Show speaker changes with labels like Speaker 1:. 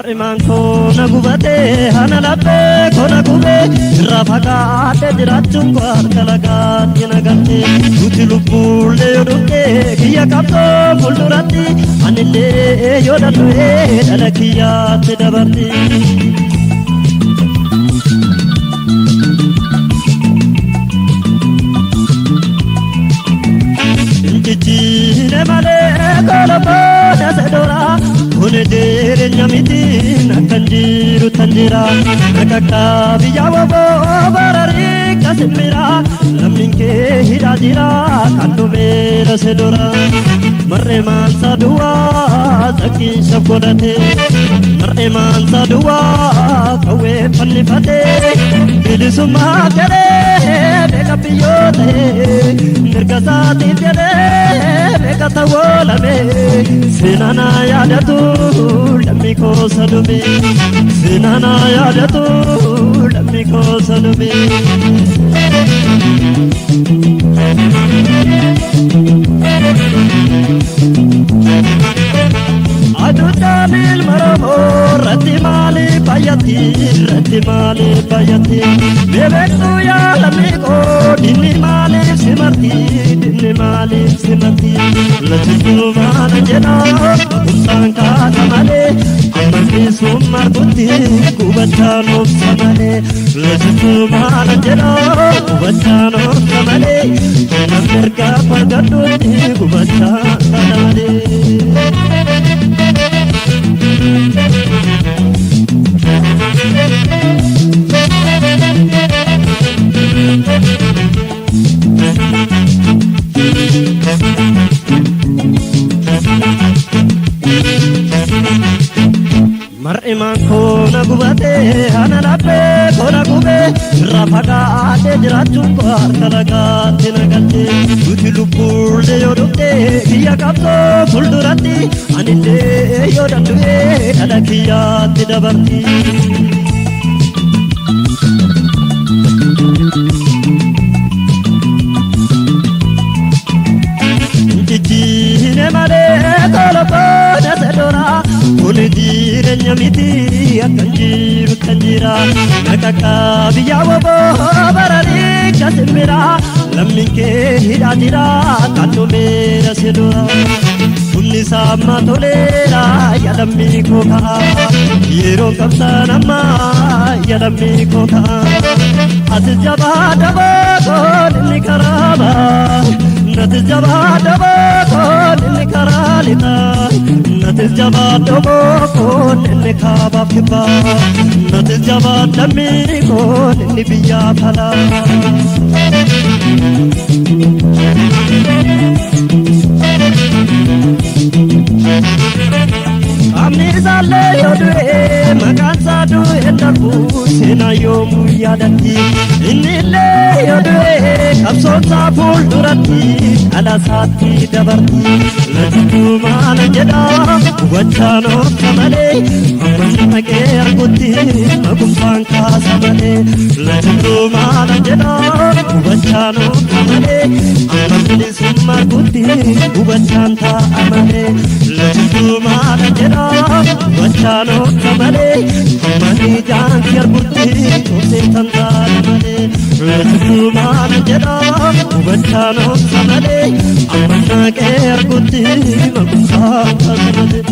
Speaker 1: Mar'imaan koona gubatee hana laphee koona gubee irraa fagaatee jiraachuun koo harka lagaatti nagattee nuti lubbuullee yoo dhuftee kiyya qabdoo fuulduratti anillee yoo danda'ee dhala kiyyaatti dabarti. Injijjiire malee kolobboota sedooraa kuni jireenya miti nakkan jiru tan jira nakakka biyya waboo bararii kasimira lammiin kee hidhaa jira kan dhumeera sedora mar'ee maansaa duwwaa sakkiin shafgodhate mar'ee maansaa duwwaa qawwee fannifate bilisummaa jedhee beeka biyyoo ta'e mirga isaatiif jedhee beeka tawwaalame seenana yaadatu lammi koo salume seenana yaadatu lammi koo salume. Aduudhaan ilma Oromoo irratti maaliif baay'atti beektuu yaa lammii koo dinni maaliif simarti lachiftuu maana jedhaa kumsaan kaata malee amma keessummaa guutti gubachaan obsa malee lachiftuu maana jedhaa gubachaan obsa malee amma mirgaa fargadduutti gubachaan kaata malee. Mar'imaan koona gubatee hana laphee koona gubee irraa fagaatee jiraachuun koo harka lagaatti nagattee nuti lubbuullee yoo dhuftee kiyya qabdoo fuulduratti anillee yoo danda'ee dhala kiyyaatti dabarti. Injijjiire malee kolobboota sedooraa kuni jireenya miti akkan jiru tan jira nakakka biyya waboo bararii kasimira lammiin kee hidhaa jira kan dhumeera sedora humni saammaa toleera yaa lammii koo ka'a yeroo qabsaan ammaa yaa lammii koo ka'a ati jabaa daboo koon inni karaaba nati jabaa daboo koon inni karaa lixaa nati jabaa daboo koon inni kaabaaf kibbaa nati jabaa lammii koon inni biyyaa falaa. Amni isaallee yoo du'e maqaan isaa du'e darbu seenaa yoomuu yaadatti innillee yoo du'e qabsoon isaa fuulduratti dhala isaatti dabarti lachiftuu maana jedhaa hubachaan obsa malee amma naqee argutti maqumsaan kaasa malee lachiftuu maana jedhaa hubachaan obsa malee amma bilisummaa guutti hubachaan taa'a malee lachiftuu maana jedhaa hubachaan obsa malee amma jaansi argutti obsee tan taa'e malee lachiftuu maana jedhaa hubachaan obsa malee amma naqee argutti maqumsaan kaasa malee.